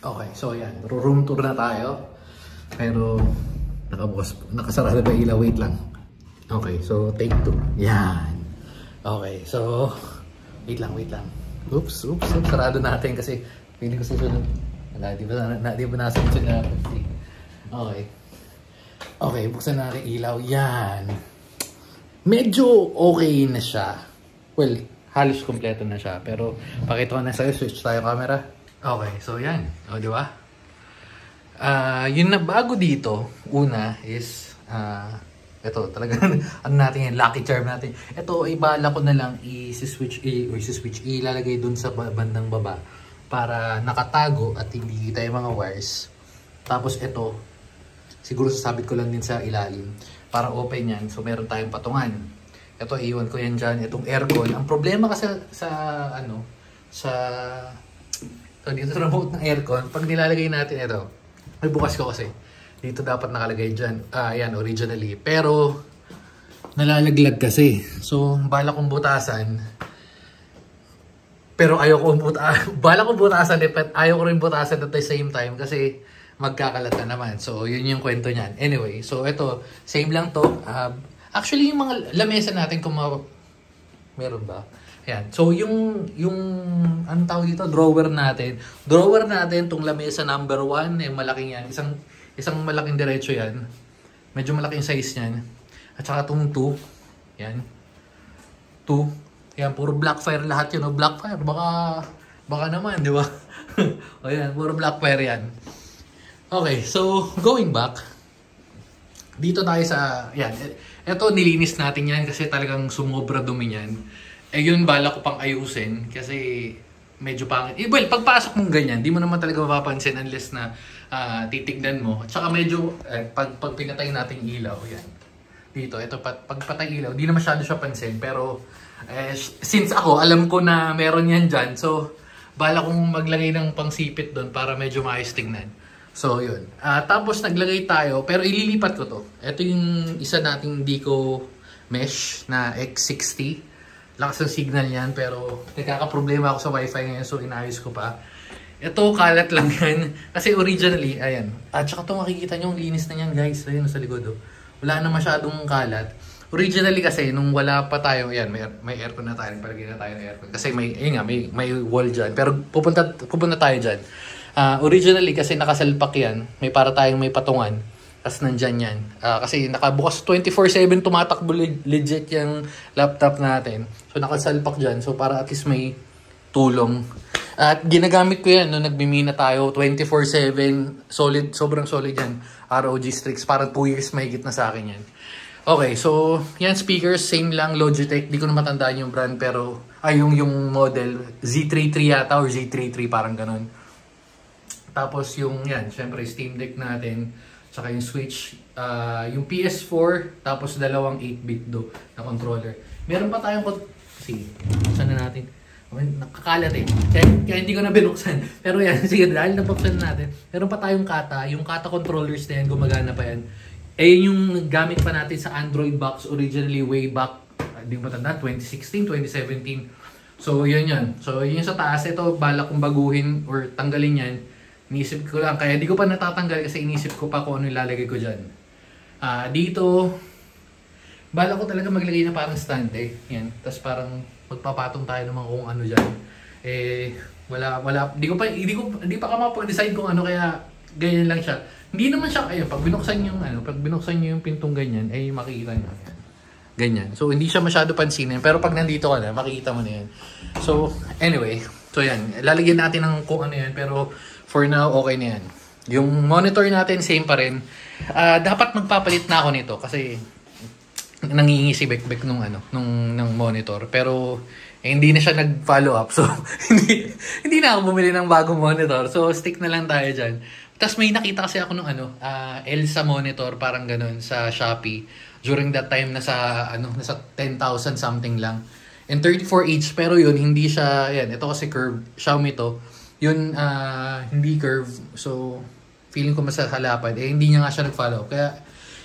Okay, so yan. Room tour na tayo. Pero, nakasarado ba ilaw? Wait lang. Okay, so take 2. Yan. Okay, so, wait lang. Oops. Sarado natin kasi, feeling ko susunod. Wala, di ba nasunod na? Okay. Okay, buksan natin ilaw. Yan. Medyo okay na siya. Well, halos kompleto na siya. Pero, pakita ko na sa'yo. Switch tayo camera. Okay, so yan. O, di ba? Yun na bago dito, una is, ito, talagang, ano natin yan, lucky charm natin. Ito, ibala ko na lang, ilalagay dun sa bandang baba para nakatago at hindi kita yung mga wires. Tapos ito, siguro sasabit ko lang din sa ilalim para open yan. So, meron tayong patungan. Ito, iwan ko yan dyan. Itong aircon. Ang problema kasi dito sa remote ng aircon, pag nilalagay natin ito, may bukas ko kasi. Dito dapat nakalagay dyan. Ayan, originally. Pero, nalalaglag kasi. So, bala kong butasan. Pero ayaw kong bala kong butasan, ayaw ko rin butasan at the same time kasi magkakalat na naman. So, yun yung kwento niyan. Anyway, so ito, same lang to. Actually, yung mga lamesa natin, kung meron ba? Ayan. So, yung anong tawag dito? Drawer natin, tong lamesa number 1, malaking yan. Isang malaking diretso yan. Medyo malaking size niyan. At saka itong 2. Yan. 2. Yan, puro Blackfire lahat yun. O, Blackfire, baka naman, di ba? O yan, puro Blackfire yan. Okay, so, going back. Dito tayo sa, yan. Ito, nilinis natin yan kasi talagang sumobra dumi yan. Yun, bala ko pang ayusin kasi medyo pangit. Well, pagpasok mong ganyan, di mo naman talaga mapapansin unless na titignan mo. At saka medyo, pag pinatay natin ilaw, yan. Dito, ito, pag patay ilaw, di na masyado siya pansin. Pero, since ako, alam ko na meron yan dyan. So, bala kong maglagay ng pangsipit doon para medyo maayos tignan. So, yun. Tapos, naglagay tayo, pero ililipat ko to. Ito yung isa nating Dico mesh na X60. Lakas ng signal yan, pero nagkakaproblema ako sa wifi ngayon, so inayos ko pa. Ito, kalat lang yan. Kasi originally, ayan. At saka ito makikita nyo, linis na yan guys. Ayun, sa likod. Oh. Wala na masyadong kalat. Originally kasi, nung wala pa tayo, ayan, may aircon na tayo. Palagay na tayo ng aircon. Kasi may wall dyan. Pero pupunta tayo dyan. Originally kasi nakasalpak yan. May para tayong may patungan. Tapos nandyan yan. Kasi nakabukas 24/7 tumatakbo legit yung laptop natin. So nakasalpak dyan. So para at least may tulong. At ginagamit ko yan nung nagbimina tayo 24/7. Solid, sobrang solid yan. ROG Strix. Parang 2 years mahigit na sa akin yan. Okay, so yan speakers. Same lang Logitech. Di ko na matandaan yung brand pero yung model. Z33 yata or Z33 parang ganun. Tapos yung yan. Syempre Steam Deck natin. Tsaka yung Switch, yung PS4, tapos dalawang 8-bit na controller. Meron pa tayong, buksan na natin. Nakakalat eh. Kaya hindi ko na binuksan. Pero yan, sige, dahil nabuksan natin. Meron pa tayong kata. Yung kata controllers na yan, gumagana pa yan. Yung gamit pa natin sa Android box, originally way back, hindi ko matanda, 2016, 2017. So, yun yan. So, yun sa taas, ito, balak kong baguhin or tanggalin yan. Inisip ko lang, kaya di ko pa natatanggal kasi inisip ko pa kung ano ilalagay ko dyan. Dito, bala ko talaga maglagay na parang stand eh. Yan. Tapos parang magpapatong tayo naman kung ano dyan. Di pa ka mapag-decide kung ano, kaya ganyan lang siya. Hindi naman siya, pag binuksan nyo yung pintong ganyan, makikita nyo. Ganyan. So, hindi siya masyado pansinin. Pero pag nandito ka na, makikita mo na yan. So, anyway. So, yan. Lalagyan natin ng kung ano yan. Pero, for now, okay na yan. Yung monitor natin, same pa rin. Dapat magpapalit na ako nito kasi nangingi si Bekbek nung monitor. Pero, hindi na siya nag-follow up. So, hindi na ako bumili ng bagong monitor. So, stick na lang tayo dyan. Tapos, may nakita kasi ako nung Elsa monitor, parang ganun, sa Shopee. During that time, nasa 10,000 something lang. And 34H, pero yun, hindi siya, yan, ito kasi curve, Xiaomi to. Yun, hindi curve. So, feeling ko mas halapan. Hindi niya nga siya nag-follow. Kaya,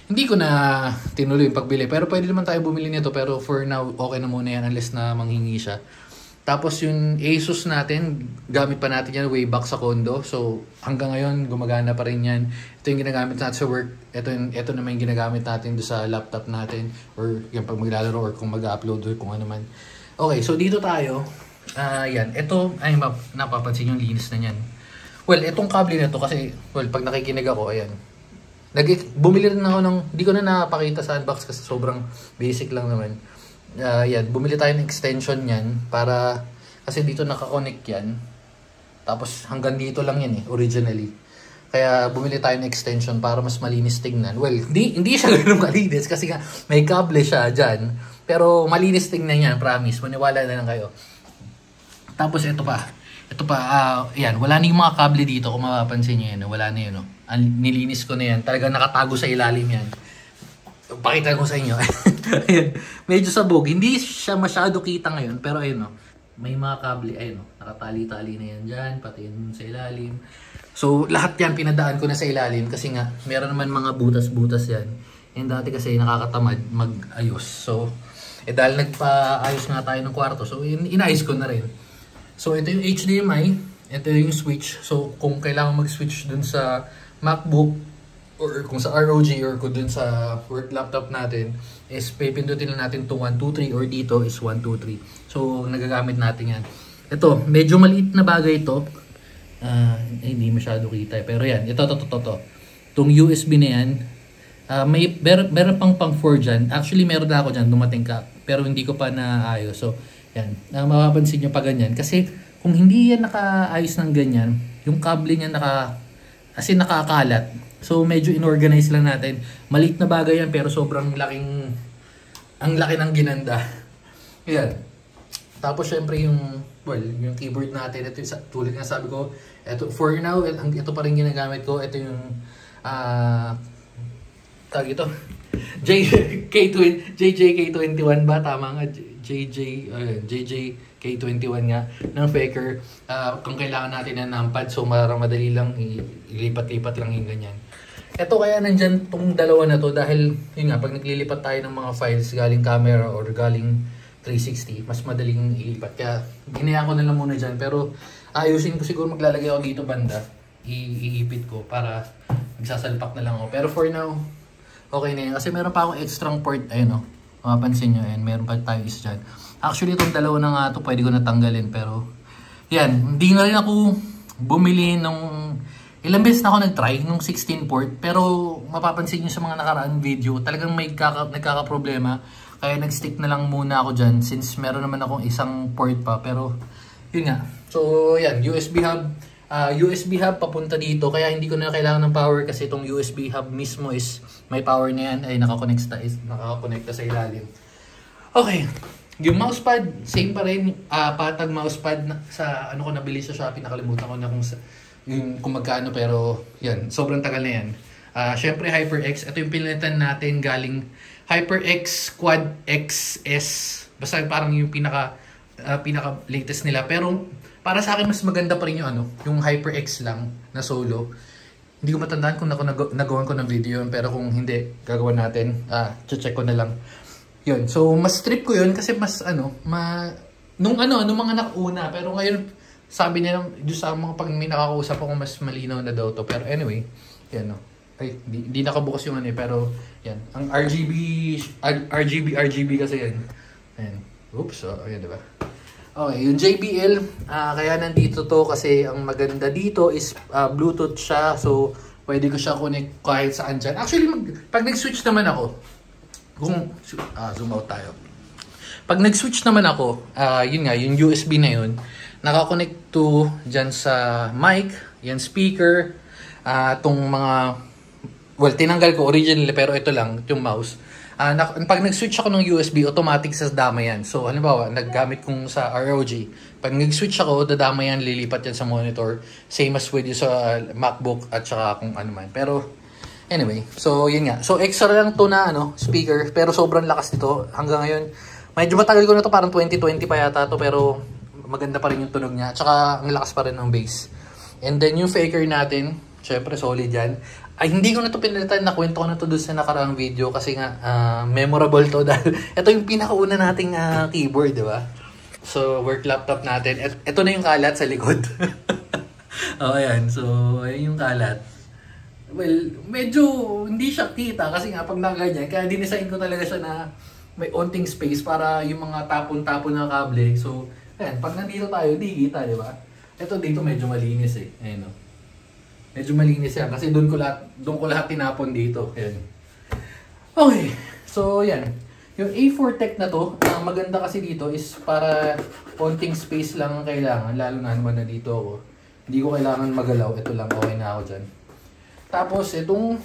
hindi ko na tinuloy yung pagbili. Pero pwede naman tayo bumili nito. Pero for now, okay na muna yan unless na manghingi siya. Tapos yung Asus natin, gamit pa natin yan way back sa condo. So hanggang ngayon, gumagana pa rin yan. Ito yung ginagamit natin sa work. Ito naman yung ginagamit natin sa laptop natin. Or yung pag maglalaro or kung mag-upload or kung ano man. Okay, so dito tayo. Yan. Ito, ay napapansin yung linis na yan. Well, itong kable na to kasi, well, pag nakikinig ako, ayan. Bumili rin ako ng, di ko na napakita sa unbox kasi sobrang basic lang naman. Yan, bumili tayo ng extension yan para, kasi dito nakakonect yan. Tapos hanggang dito lang yan originally. Kaya bumili tayo ng extension para mas malinis tingnan. Well, hindi siya ganun malinis kasi nga may kable siya dyan. Pero malinis tingnan yan, promise. Maniwala na lang kayo. Tapos ito pa, yan, wala na yung mga kable dito kung mapapansin nyo yan, wala na yun, nilinis ko na yan, talagang nakatago sa ilalim yan. Pakita ko sa inyo. Ayan, medyo sabog, hindi siya masyado kita ngayon, pero ayun may mga kable, ayun nakatali-tali na yan dyan, pati yun sa ilalim. So lahat yan pinadaan ko na sa ilalim kasi nga, meron naman mga butas-butas yan. Yan dati kasi nakakatamad mag-ayos. So, dahil nagpa-ayos nga tayo ng kwarto, so inayos ko na rin. So, ito yung HDMI, ito yung switch. So, kung kailangan mag-switch dun sa MacBook or kung sa ROG or kung dun sa work laptop natin, is pipindutin lang natin itong 1, 2, 3 or dito is 1, 2, 3. So, nagagamit natin yan. Ito, medyo maliit na bagay ito. Hindi masyado kita. Pero yan, ito. Itong USB na yan, meron pang 4 dyan. Actually, meron na ako dyan, dumating ka. Pero hindi ko pa naayos. So, yan, mapapansin nyo pa ganyan. Kasi kung hindi yan nakaayos ng ganyan, yung kable niya nakakalat. So medyo inorganize lang natin. Maliit na bagay yan pero sobrang ang laki ng ginanda. Yan. Tapos syempre yung keyboard natin, ito yung tulad nga sabi ko, ito for now, ito pa rin ginagamit ko. Ito yung tawag ito JJK21 ba? Tama nga, JJK21 nga ng Faker. Kung kailangan natin ng numpad, so madali lang ilipat-lipat lang yung ganyan. Ito kaya nandyan tong dalawa na to dahil yun nga, pag naglilipat tayo ng mga files galing camera or galing 360, mas madaling ilipat. Kaya ginaya ko na lang muna dyan, pero ayusin ko siguro, maglalagay ako dito banda, iipit ko para magsasalpak na lang ako. Pero for now, okay na yan. Kasi meron pa akong extra port. Ayun mapapansin nyo. Ayan, meron pa tayo isa dyan. Actually, itong dalawa na nga ito, pwede ko natanggalin. Pero, yan. Hindi na rin ako bumili nung... Ilang beses na ako nag-try nung 16 port. Pero, mapapansin nyo sa mga nakaraang video, talagang may nagkakaproblema. Kaya nag-stick na lang muna ako dyan. Since meron naman akong isang port pa. Pero, yun nga. So, yan. USB hub papunta dito, kaya hindi ko na kailangan ng power kasi itong USB hub mismo is may power na yan, ay nakakonekta sa ilalim. Okay, yung mousepad same pa rin, patag mousepad sa ko nabili sa Shopee, nakalimutan ko na kung magkano, pero yan, sobrang tagal na yan. Syempre HyperX, ito yung pinalitan natin galing HyperX Quad XS, basta parang yung pinaka latest nila, pero para sa akin mas maganda pa rin yung HyperX lang na solo. Hindi ko matandaan kung nagawan ko ng video yun, pero kung hindi, gagawin natin. Check ko na lang. Yun. So, mas trip ko yun kasi mas nung mga nakauna, pero ngayon, sabi niya doon sa mga pag may nakakausap ako, mas malinaw na daw to. Pero anyway, yan ay, di nakabukas yung pero yan. Ang RGB kasi yan. Ayan. Oops, ayan diba? Okay, yung JBL, kaya nandito to kasi ang maganda dito is Bluetooth siya. So, pwede ko siya connect kahit saan dyan. Actually, pag nag-switch naman ako, zoom out tayo. Pag nag-switch naman ako, yun nga, yung USB na yun, nakakonect to dyan sa mic, yan speaker, itong mga, tinanggal ko originally pero ito lang, yung mouse. Pag nag-switch ako ng USB, automatic sa dama yan. So, halimbawa, naggamit kong sa ROG. Pag nag-switch ako, dadama yan, lilipat yan sa monitor. Same as with you sa MacBook at saka kung ano man. Pero, anyway, so yun nga. So, extra lang to na speaker, pero sobrang lakas nito. Hanggang ngayon, medyo matagal ko na to, parang 2020 pa yata to, pero maganda pa rin yung tunog niya. At saka, ang lakas pa rin ng bass. And then, yung Faker natin, syempre, solid yan. Ay, hindi ko na ito pinalitan, nakwento ko na ito doon sa nakaraang video kasi nga memorable to dahil ito yung pinakauna nating keyboard, di ba? So, work laptop natin. Ito na yung kalat sa likod. Ayan. So, ayan yung kalat. Well, medyo hindi siya kita kasi nga pag nakaganyan. Kaya dinesign ko talaga siya na may onting space para yung mga tapon-tapon na kable. So, ayan. Pag nandito tayo, hindi kita, di ba? Ito dito medyo malinis eh. Ayan o. Medyo malinis yan kasi doon ko lahat tinapon dito. Ayan. Okay. So, yan. Yung A4 Tech na to, ang maganda kasi dito is para konting space lang ang kailangan. Lalo na naman na dito ako. Hindi ko kailangan magalaw. Ito lang, okay na ako dyan. Tapos, itong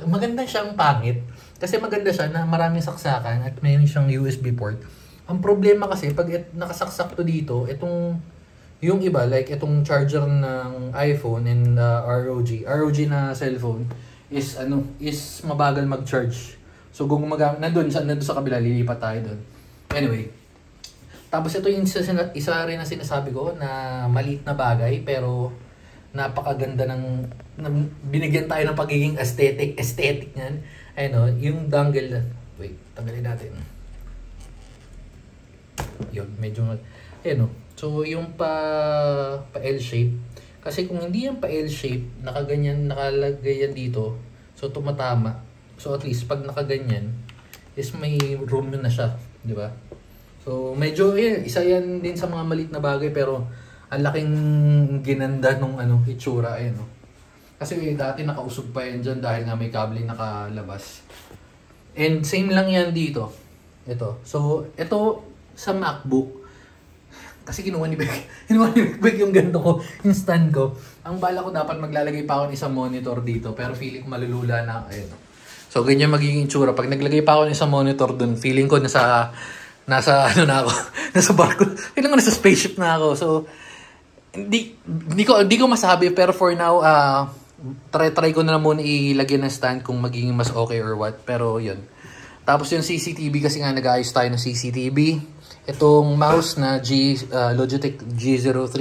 maganda siyang pangit. Kasi maganda siya na maraming saksakan at mayroon siyang USB port. Ang problema kasi, pag nakasaksak to dito, yung iba, like itong charger ng iPhone and ROG na cellphone, is mabagal mag-charge. So kung nandun sa kabila, lilipat tayo doon. Anyway, tapos ito yung isa rin na sinasabi ko na maliit na bagay pero napakaganda binigyan tayo ng pagiging aesthetic niyan. Ayun, yung dongle. Wait, tanggalin natin. Yun, medyo ayun. So yung pa L shape. Kasi kung hindi yan pa L-shape, nakalagay yan dito, so tumatama. So at least pag nakaganyan, is may room na siya, di ba? So medyo, isa yan din sa mga maliit na bagay, pero ang laking ginanda nung itsura, no? Kasi dati nakausog pa yan dyan dahil nga may kable nakalabas. And same lang yan dito. Ito. So, ito sa MacBook, kasi kinuha ni Beck yung ganito ko, yung stand ko. Ang bala ko dapat maglalagay pa ako ng isang monitor dito, pero feeling ko malulula na. Ayun. So, ganyan magiging itsura. Pag naglagay pa ako ng isang monitor dun, feeling ko nasa barko. Feeling ko nasa spaceship na ako. So, hindi ko masabi, pero for now, try ko na lang muna ilagay ng stand kung magiging mas okay or what. Pero, yun. Tapos yung CCTV, kasi nga nag-ayos tayo ng CCTV. Itong mouse na Logitech G03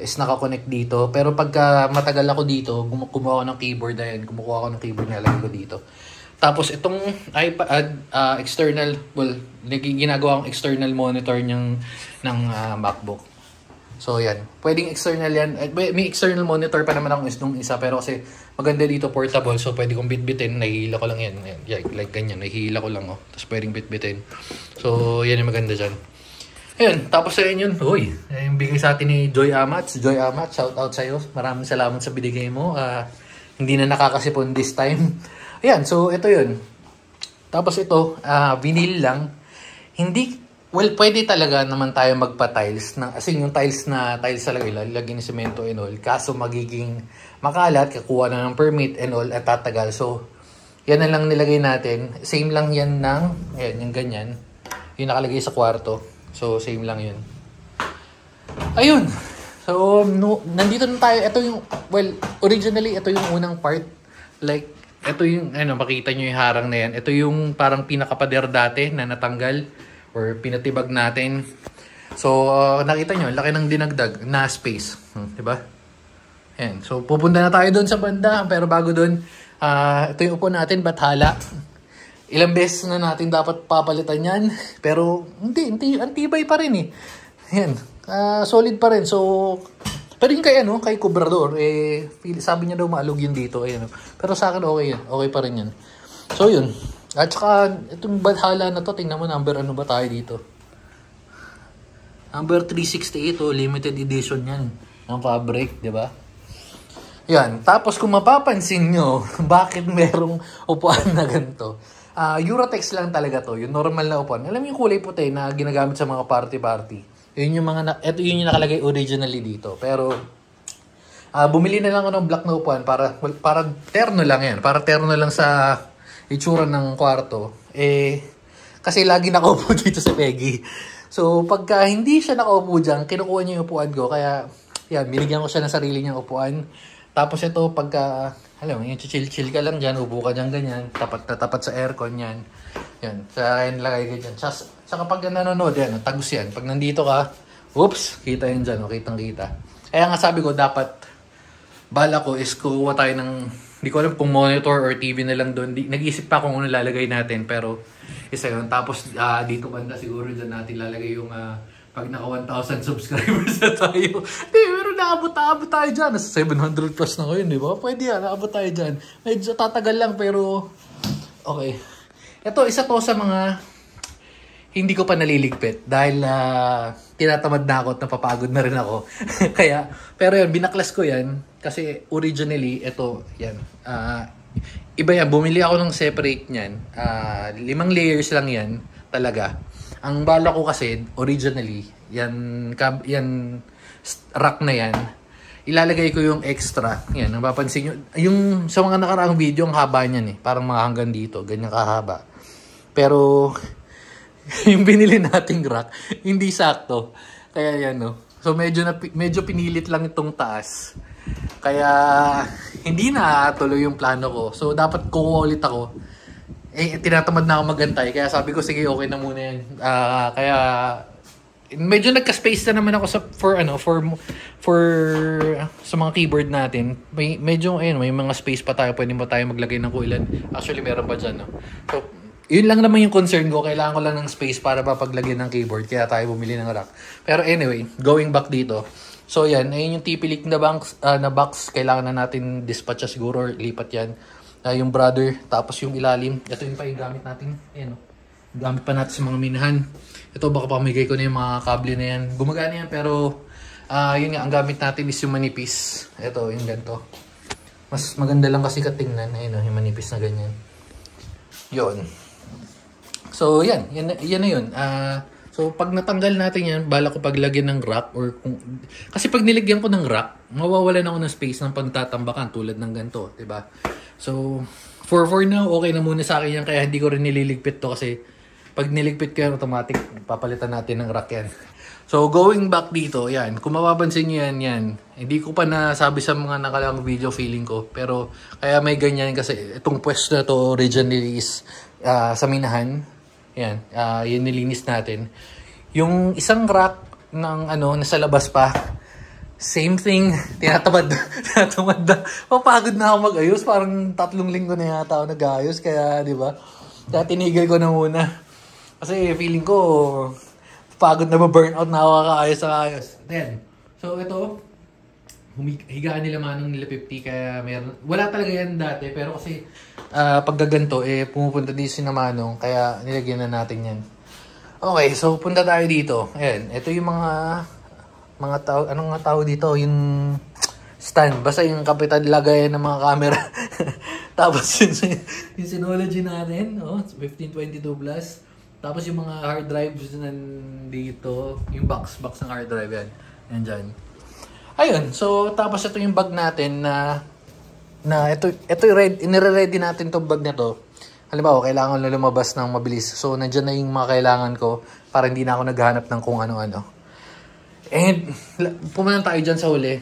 is nakakonect dito. Pero pagka matagal ako dito, kumuha ako ng keyboard. Ayan, kumukuha ako ng keyboard na lagay ko dito. Tapos itong iPad, external, ginagawa akong external monitor ng MacBook. So yan, pwedeng external yan. May external monitor pa naman akong nung isa, pero kasi maganda dito portable, so pwede kong bitbitin. Nahihila ko lang yan. Like ganyan, nahihila ko lang. Tapos pwedeng bitbitin. So yan yung maganda dyan. Ayun, tapos ayun yun. Uy, yung bigay sa atin ni Joy Amat. Joy Amat, shout out sa'yo. Maraming salamat sa binigay mo. Hindi na nakakasipon this time. Ayan, so ito yun. Tapos ito, vinyl lang. Pwede talaga naman tayo magpa-tiles. Kasi yung tiles talaga ilalagay ng semento and all. Kaso magiging makalat, kakuha na ng permit and all at tatagal. So, yan na lang nilagay natin. Same lang yan ayan, yung ganyan. Yung nakalagay sa kwarto. So, same lang yun. Ayun. So, nandito na tayo. Ito yung, originally, ito yung unang part. Like, ito yung, makita nyo yung harang na yan. Ito yung parang pinakapader dati na natanggal or pinatibag natin. So, nakita nyo, laki ng dinagdag na space. Diba? Ayan. So, pupunta na tayo doon sa banda. Pero bago doon, ito yung upo natin, bathala. Ilang beses na natin dapat papalitan yan. Pero, hindi, antibay pa rin eh. Ayan. Solid pa rin. So, pero yung kay Cobrador, sabi niya daw maalog yun dito. Ayan. Pero sa akin, okay yan. Okay pa rin yan. So, yun. At saka, itong bathala na to, tingnan mo, number ano ba tayo dito? Number 368, limited edition yan. Ng fabric, di ba? Yan. Tapos, kung mapapansin nyo, bakit merong upuan na ganito? Eurotex lang talaga to. Yung normal na upuan. Alam mo yung kulay puti na ginagamit sa mga party-party. Yun yung yun yung nakalagay originally dito. Pero, bumili na lang ako ng black na upuan para terno lang yan. Para terno lang sa itsura ng kwarto. Kasi lagi nakaupo dito sa Peggy. So, pagka hindi siya nakaupo dyan, kinukuha niya yung upuan ko. Kaya, yan, binigyan ko siya ng sarili niyang upuan. Tapos ito, pagka, alam mo, yung chill-chill ka lang dyan, upo ka dyan ganyan, tapat na tapat sa aircon yan. Yan, sa akin lagay ka dyan. Sa kapag nanonood, yan, tagus yan. Pag nandito ka, oops, kita yan dyan, kitang-kita. Kaya nga sabi ko, dapat, bala ko is kuha tayo ng, hindi ko alam kung monitor or TV na lang doon. Nag-iisip pa kung ano lalagay natin, pero Isa yun. Tapos dito banda siguro dyan natin lalagay yung pag naka 1,000 subscribers na tayo. Hindi, pero naabot tayo dyan. Nasa 700 plus na ngayon, di ba? Pwede yan, naabot tayo dyan. Medyo tatagal lang, pero okay. Ito, isa to sa mga hindi ko pa naliligpit dahil tinatamad na ako at napapagod na rin ako. Kaya, pero yun, binaklas ko yan kasi originally, ito, yan. Iba yan, bumili ako ng separate niyan. 5 layers lang yan talaga. Ang bala ko kasi, originally, yan rack na yan, ilalagay ko yung extra. Yan, napapansin nyo. Yung sa mga nakaraang video, ang haba niyan eh. Parang mga hanggang dito, ganyan kahaba. Pero, yung binili nating rack, hindi sakto. Kaya yan, no. So, medyo pinilit lang itong taas. Kaya, hindi na tuloy yung plano ko. So, dapat kukuha ulit ako. Tinatamad na ako magantay. Kaya sabi ko, sige, okay na muna yan. Kaya, medyo nagka-space na naman ako for sa mga keyboard natin. Medyo, may mga space pa tayo. Pwede pa tayo maglagay ng kuilan. Actually, meron pa dyan, no? So, yun lang naman yung concern ko. Kailangan ko lang ng space para papaglagyan ng keyboard. Kaya tayo bumili ng rack. Pero anyway, going back dito. So yan, ayun yung tipilik na box. Kailangan na natin dispatch siguro or lipat yan. Yung brother, tapos yung ilalim. Ito yung pa yung gamit natin. Ayan, no? Gamit pa natin sa mga minahan. Ito baka pamigay ko na yung mga kable na yan. Gumagana yan pero yun nga, ang gamit natin is yung manipis. Ito, yung ganito. Mas maganda lang kasi katingnan. Ayun, no? Yung manipis na ganyan. Yun. So, yan na yun. So, pag natanggal natin yan, bala ko paglagyan ng rack or kasi pag nilagyan ko ng rack, mawawalan ako ng space ng pagtatambakan tulad ng ganito, 'di ba? So, for now, okay na muna sa akin yan kaya hindi ko rin nililigpit to kasi pag niligpit ko yan, automatic papalitan natin ng rack yan. So, going back dito, yan. Kung mapapansin nyo yan. Hindi ko pa nasabi sa mga nakalang video feeling ko. Pero, kaya may ganyan kasi itong pwesto na to originally is sa minahan. Yan, yun nilinis natin. Yung isang rack ng nasa labas pa, same thing, tinatamad na. Papagod na ako mag-ayos, parang 3 linggo na yata ako nag-ayos, kaya di ba? Kaya tinigil ko na muna. Kasi feeling ko, pagod na ma-burnout na ako kakaayos. Then, so ito, higaan nila manong nila 50 kaya meron. Wala talaga yan dati pero kasi paggaganto pumupunta din si Manong kaya nilagyan na natin yan. Okay, so punta tayo dito. Ayan, ito yung mga tao, anong nga tao dito? Yung stand. Basta yung kapitan lagayan ng mga camera. Tapos yung Synology natin, 1522 plus. Tapos yung mga hard drives nandito, yung box ng hard drive yan. Yan dyan. Ayun, so tapos ito yung bag natin na ito inire-ready natin tong bag na to. Halimbawa, kailangan na lumabas ng mabilis. So nandiyan na yung mga kailangan ko para hindi na ako naghahanap ng kung ano-ano. And pumunta tayo dyan sa huli.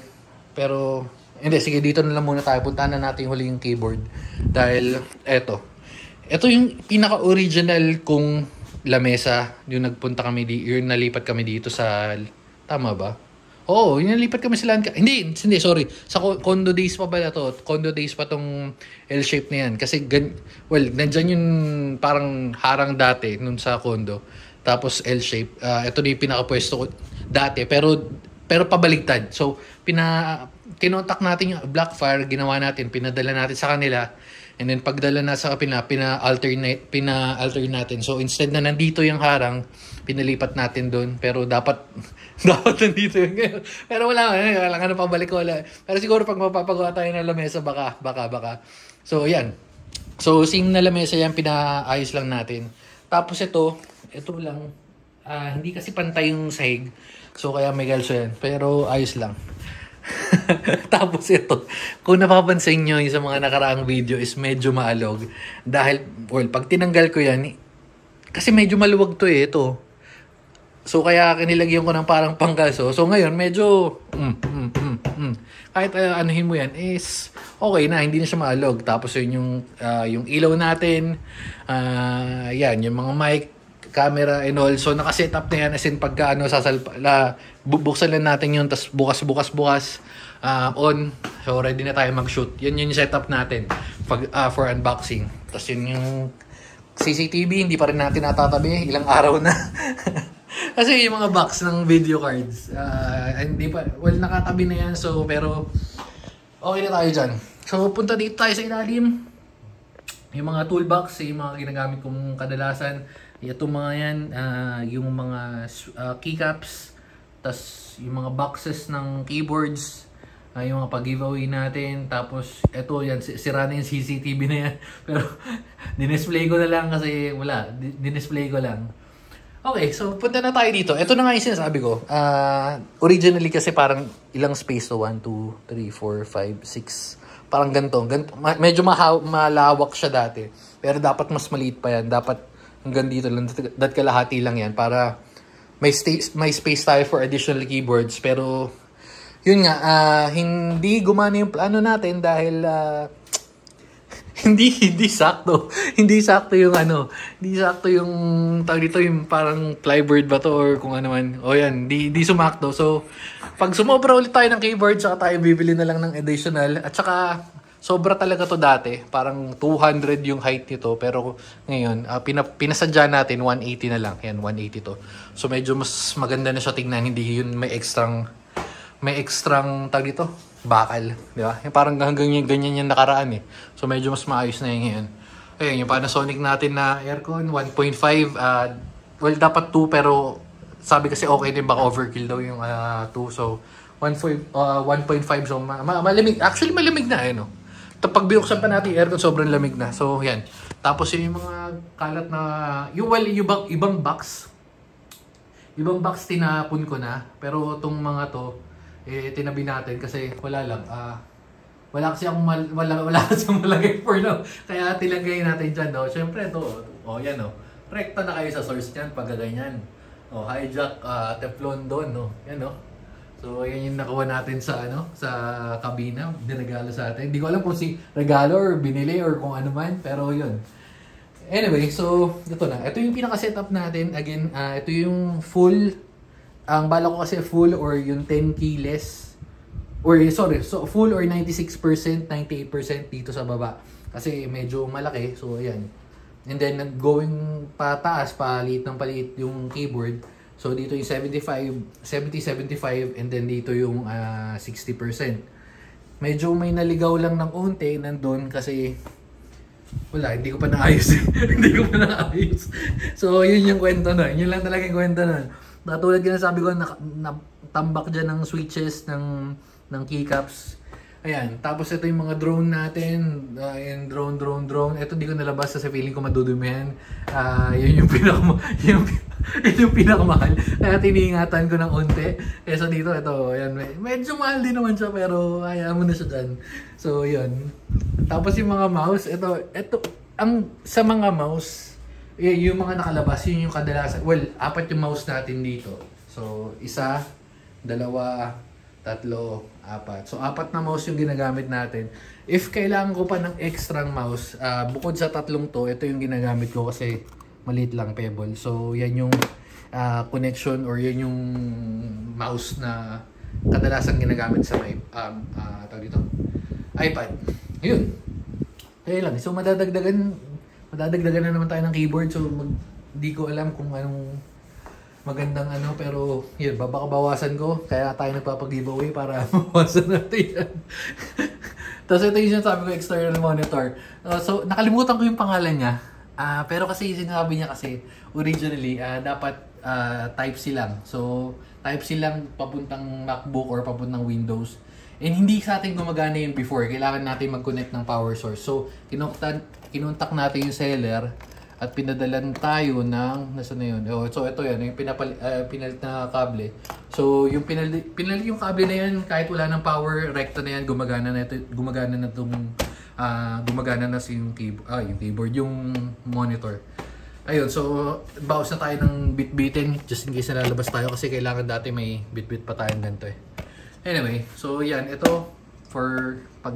Pero hindi, sige dito na lang muna tayo. Puntahan na natin huli yung keyboard. Dahil ito yung pinaka-original kong lamesa. Yung nagpunta kami yung nalipat kami dito sa, tama ba? Oo, nilipat kami sa land. Hindi, sorry. Sa condo days pa pala to. Condo days pa tong L-shape na yan. Kasi, nandyan yung parang harang dati nun sa condo. Tapos L-shape. Ito na yung pinakapwesto ko dati. Pero pabaligtad. So, kinontak natin yung Blackfire. Ginawa natin. Pinadala natin sa kanila. And then, pagdala na sa kanila, pina-alternate natin. So, instead na nandito yung harang, pinalipat natin doon. Pero dapat nandito yun. Pero wala nga na pabalik ko. Pero siguro pag mapapagawa tayo ng lamesa, baka. So, yan. So, same na lamesa yan, pinaayos lang natin. Tapos ito lang. Hindi kasi pantay yung sahig. So, kaya may galso yan. Pero, ayos lang. Tapos ito, kung napapansin nyo yung sa mga nakaraang video is medyo maalog. Dahil, pag tinanggal ko yan, kasi medyo maluwag to ito. So, kaya kinilagyan ko ng parang pangkalso. So, ngayon, medyo, kahit anuhin mo yan, is okay na, hindi na siya maalog. Tapos yun yung ilaw natin, yan, yung mga mic, camera, and all. So, nakaset up na yan, as in, pagka, bubuksan lang natin yun, tas bukas, on. So, ready na tayo mag-shoot. Yan yung setup natin for unboxing. Tas yun yung CCTV, hindi pa rin natin natatabi. Ilang araw na. Kasi yung mga box ng video cards, hindi pa, well, nakatabi na yan. So, pero, okay na tayo dyan. So, punta dito tayo sa ilalim. Yung mga toolbox, yung mga ginagamit kong kadalasan. Ito mga yan, yung mga keycaps. Tas yung mga boxes ng keyboards. Yung mga pag-giveaway natin. Tapos, ito yan, sira na yung CCTV na yan. Pero, dinisplay ko na lang kasi wala. Dinisplay ko lang. Okay, so punta na tayo dito. Ito na nga yung sinasabi ko. Originally kasi parang ilang space to? 1, 2, 3, 4, 5, 6. Parang ganito. Medyo malawak siya dati. Pero dapat mas maliit pa yan. Dapat hanggang dito lang. Dat kalahati lang yan. Para may space tayo for additional keyboards. Pero yun nga, hindi gumana yung plano natin dahil hindi sakto. Hindi sakto yung hindi sakto yung tawag dito, yung parang plyboard ba to or kung ano man. O yan, hindi sumakto. So, pag sumobra ulit tayo ng keyboard, saka tayo bibili na lang ng additional. At saka, sobra talaga to dati. Parang 200 yung height nito. Pero ngayon, pinasadya natin, 180 na lang. Yan, 180 to. So, medyo mas maganda na siya tingnan. Hindi yun may extrang tawag dito, bakal, di ba? Yung parang hanggang yung ganyan yung nakaraan eh. So medyo mas maayos na yung ngayon. Ayun, yung Panasonic natin na aircon, 1.5. Well, dapat 2 pero sabi kasi okay din, baka overkill daw yung 2. So 1.5, so malamig. Actually malamig na eh, no? Pag binuksan pa natin yung aircon, sobrang lamig na. So yan. Tapos yung mga kalat na, yung ibang box tinapon ko na. Pero itong mga to, tinabi natin kasi wala lang. Wala kasi akong malagay for now. Kaya tilagay natin dyan, no? Siyempre, ito, yan, no? Rekta na kayo sa source niyan, pag ganyan. Hijack, Teflon doon, no? Yan, no? So, yan yung nakuha natin sa, sa kabina. Dinagalo sa atin. Hindi ko alam kung si regalo or binili or kung ano man, pero yun. Anyway, so, ito na. Ito yung pinaka-setup natin. Again, ito yung full. Ang bala ko kasi full or yung 10 keyless. Or sorry, so full or 96%, 98% dito sa baba. Kasi medyo malaki. So, ayan. And then, going pataas, paliit ng paliit yung keyboard. So, dito yung 70-75. And then, dito yung 60%. Medyo may naligaw lang ng unti nandun kasi wala, hindi ko pa naayos. Hindi ko pa naayos. So, yun yung kwento nun. Yun lang talaga yung kwento nun. Natulad ka na sabi ko, natambak dyan ng switches, ng keycaps. Ayan. Tapos ito yung mga drone natin. Ayan, drone. Ito di ko nalabas kasi feeling ko madudumihan. Yun yung pinakamahal. Kaya tiningatan ko ng unti. Kesa dito, ito. Ayan, medyo mahal din naman siya pero hayaan mo na siya dyan. So, yun. Tapos yung mga mouse, ito, sa mga mouse, yung mga nakalabas, yun yung kadalasan. Well, 4 yung mouse natin dito. So, 1, 2, 3, 4. So, 4 na mouse yung ginagamit natin. If kailangan ko pa ng extra mouse, bukod sa 3 to, ito yung ginagamit ko kasi maliit lang, pebble. So, yan yung connection or yan yung mouse na kadalasan ginagamit sa may iPad. Yun. Kaya lang. So, madadagdagan na naman tayo ng keyboard. So, di ko alam kung anong magandang pero yun, bawasan ko. Kaya tayo nagpapag-giveaway para mawasan natin yan. Tapos ito yung sinasabi ko, external monitor. So, nakalimutan ko yung pangalan niya. Pero kasi sinasabi niya kasi, originally, dapat Type-C lang. So, Type-C lang papuntang MacBook or papuntang Windows. And hindi sa atin gumagana yun before. Kailangan natin mag-connect ng power source. So, kinontak natin yung seller at pinadalan tayo ng, nasa na yun? So, ito yan, yung pinalit na kable. So, yung pinalit yung kable na yan, kahit wala ng power, rekta na yan, gumagana na yung keyboard, yung monitor. Ayun, so, bawas na tayo ng bit-bitin, just in case nalalabas tayo kasi kailangan dati may bit-bit pa tayong ganito eh. Anyway, so yan, ito for pag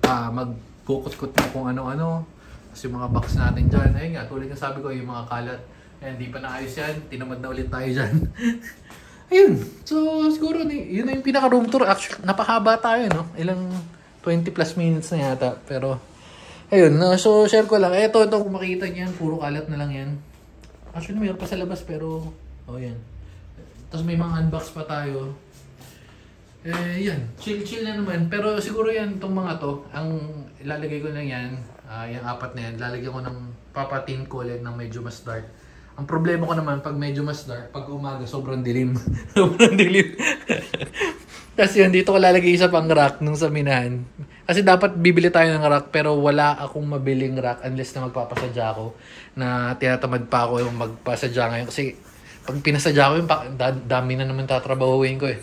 magkukot-kot na kung ano-ano. Kasi yung mga box natin dyan, ayun nga, tulad ng sabi ko, yung mga kalat, hindi pa naayos yan, tinamad na ulit tayo dyan. Ayun, so siguro yun na yung pinaka-room tour. Actually, napahaba tayo, no? Ilang 20 plus minutes na yata, pero Ayun, no? So share ko lang. Ito, kung makita niyan, puro kalat na lang yan. Actually, mayroon pa sa labas pero, oh yan. Tapos may mga unbox pa tayo. Yan. Chill na naman. Pero siguro yan, itong mga to, ang ilalagay ko na yan, yung apat na yan, lalagyan ko ng papatin ko ulit ng medyo mas dark. Ang problema ko naman, pag medyo mas dark, pag umaga, sobrang dilim. Sobrang dilim. Kasi yun, dito ko lalagay isa pang rack nung sa minahan. Kasi dapat bibili tayo ng rack, pero wala akong mabiling rack unless na magpapasadya ako. Na tinatamad pa ako yung magpasadya ngayon. Kasi pag pinasadya ko yun, dami na naman tatrabahuin ko eh.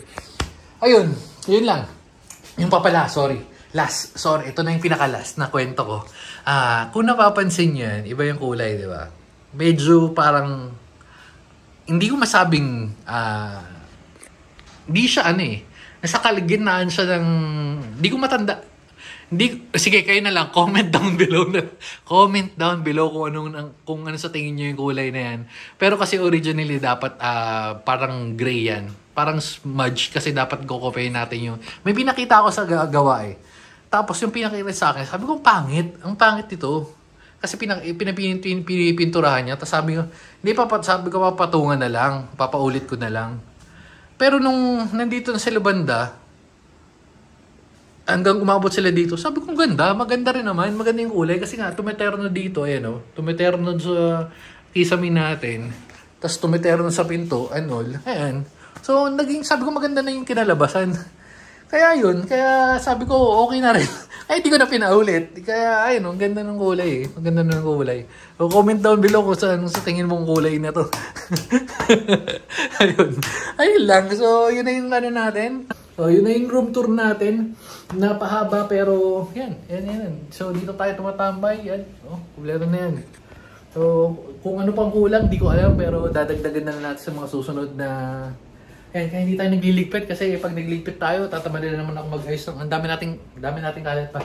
Ayun, yun lang. Yung papala, sorry. Ito na yung pinaka-last na kwento ko. Kung napapansin yan, iba yung kulay, di ba? Medyo parang, hindi ko masabing, hindi siya nasa kalagitnaan siya ng, hindi ko matanda. Sige, kayo na lang, comment down below kung ano sa tingin nyo yung kulay na yan. Pero kasi originally dapat parang gray yan. Parang smudge kasi dapat kukupayin natin yung... May pinakita ako sa gawa eh. Tapos yung pinakita sa akin, sabi ko, ang pangit ito. Kasi pinipinturahan niya. Tapos sabi ko, papatungan na lang. Papaulit ko na lang. Pero nung nandito na sila banda, hanggang umabot sila dito, sabi ko, maganda rin naman, maganda yung kulay. Kasi nga, tumeterno dito, ayan o. Tumeterno sa kisame natin. Tapos tumeterno sa pinto, ayan. So, sabi ko maganda na yung kinalabasan. Kaya sabi ko, okay na rin. Ay, di ko na pinaulit. Kaya, ayun, ang ganda ng kulay eh. Maganda na ng kulay. So, comment down below kung sa tingin mong kulay na to. Ayun lang. So, yun na yung natin. So, yun na yung room tour natin. Napahaba pero, yan. So, dito tayo tumatambay. Yan. Kumpleto na yan. So, kung ano pang kulang, di ko alam. Pero, dadagdagan na natin sa mga susunod na... Kaya hindi tayo nagliligpit kasi pag nagliligpit tayo, tatamadin na naman ako mag-ayos. Ang dami nating kalat pa.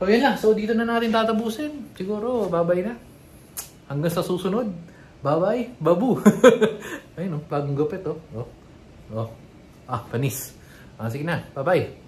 So yun lang. So dito na natin tatapusin. Siguro, bye-bye na. Hanggang sa susunod. Bye-bye. Babu. Ayun, bagong gupit panis. Sige na. Bye-bye.